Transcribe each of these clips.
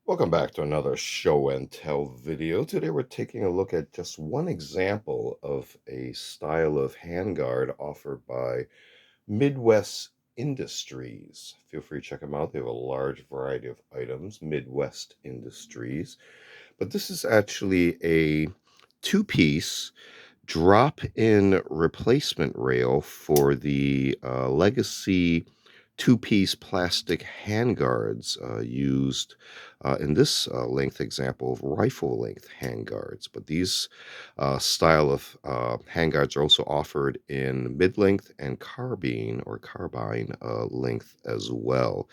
Welcome back to another show and tell video. Today we're taking a look at just one example of a style of handguard offered by Midwest Industries. Feel free to check them out. They have a large variety of items, Midwest Industries. But this is actually a two-piece drop-in replacement rail for the legacy two-piece plastic handguards used in this length example of rifle length handguards. But these style of handguards are also offered in mid-length and carbine length as well,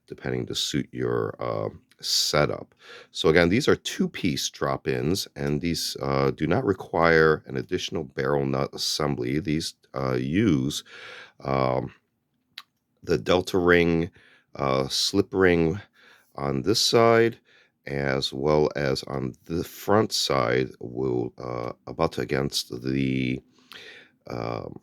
depending to suit your setup. So again, these are two-piece drop-ins, and these do not require an additional barrel nut assembly. These use um, the delta ring, slip ring on this side, as well as on the front side will abut against the um,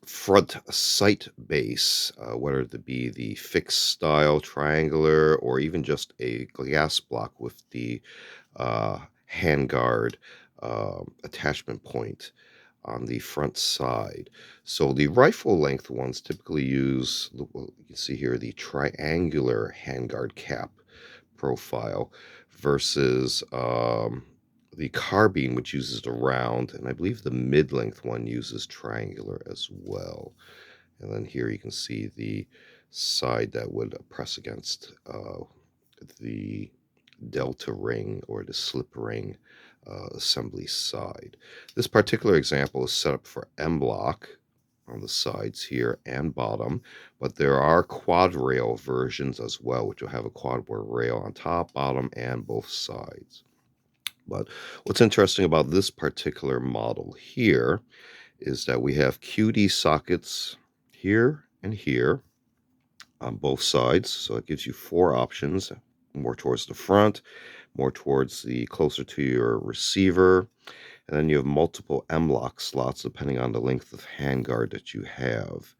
front sight base, whether it be the fixed style triangular or even just a glass block with the handguard attachment point on the front side. So the rifle length ones typically use, well, you can see here, the triangular handguard cap profile versus the carbine, which uses the round, and I believe the mid-length one uses triangular as well. And then here you can see the side that would press against the delta ring or the slip ring assembly side. This particular example is set up for M-LOK on the sides here and bottom, but there are quad rail versions as well, which will have a quad rail on top, bottom, and both sides. But what's interesting about this particular model here is that we have QD sockets here and here on both sides. So it gives you four options, more towards the front, more towards the closer to your receiver. And then you have multiple M-LOK slots depending on the length of handguard that you have.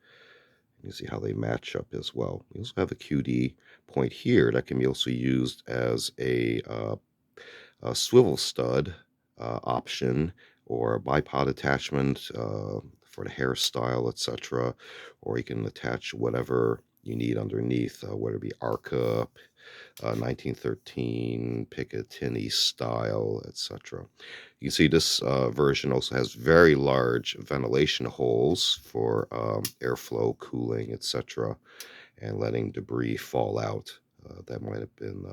You see how they match up as well. You also have a QD point here that can be also used as a swivel stud option or a bipod attachment for the hairstyle, etc. Or you can attach whatever you need underneath, whether it be Arca, 1913, Picatinny style, etc. You can see this version also has very large ventilation holes for airflow, cooling, etc., and letting debris fall out that might have been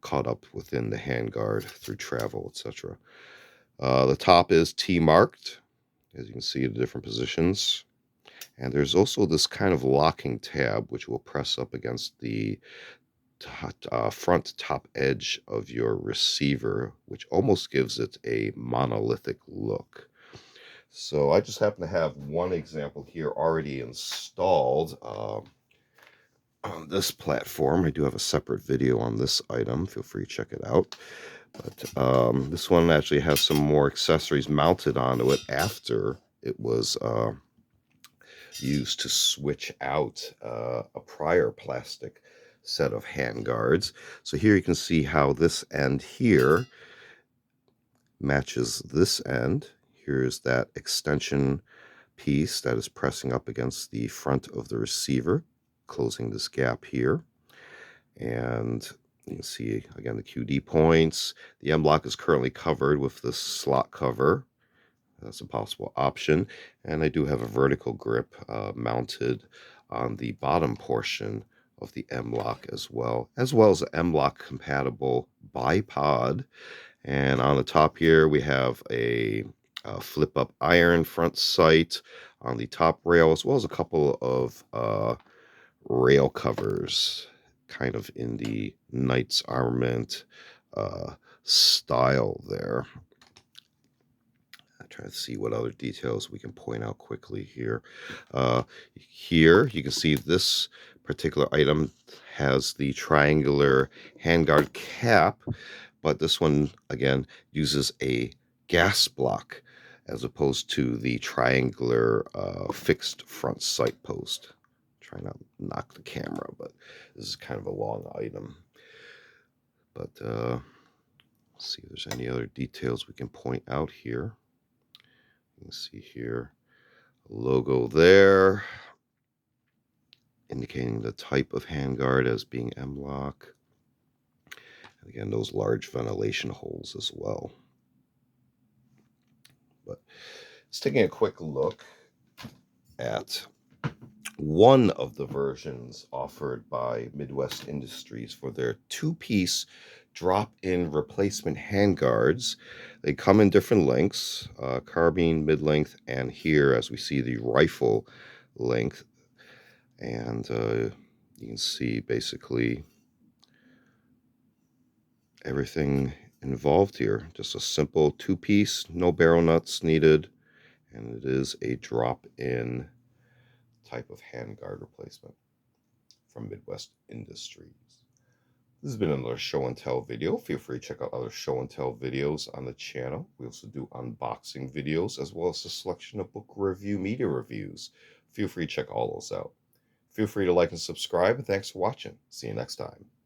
caught up within the handguard through travel, etc. The top is T-marked, as you can see, the different positions. And there's also this kind of locking tab, which will press up against the front top edge of your receiver, which almost gives it a monolithic look. So I just happen to have one example here already installed on this platform. I do have a separate video on this item. Feel free to check it out. But this one actually has some more accessories mounted onto it after it was used to switch out a prior plastic set of handguards. So here you can see how this end here matches this end. Here's that extension piece that is pressing up against the front of the receiver, closing this gap here. And you can see, again, the QD points. The M-LOK is currently covered with this slot cover. That's a possible option. And I do have a vertical grip mounted on the bottom portion of the M-LOK as well as an M-LOK compatible bipod. And on the top here, we have a flip-up iron front sight on the top rail, as well as a couple of rail covers, kind of in the Knight's Armament style there. Try to see what other details we can point out quickly here. Here you can see this particular item has the triangular handguard cap, but this one again uses a gas block as opposed to the triangular fixed front sight post. Try not to knock the camera, but this is kind of a long item. But let's see if there's any other details we can point out here. You can see here a logo there, indicating the type of handguard as being M-LOK. And again, those large ventilation holes as well. But let's take a quick look at one of the versions offered by Midwest Industries for their two-piece drop-in replacement handguards. They come in different lengths, carbine, mid-length, and here, as we see, the rifle length. And you can see basically everything involved here. Just a simple two-piece, no barrel nuts needed, and it is a drop-in type of handguard replacement from Midwest Industries. This has been another show and tell video. Feel free to check out other show and tell videos on the channel. We also do unboxing videos as well as a selection of book review, media reviews. Feel free to check all those out. Feel free to like and subscribe, and thanks for watching. See you next time.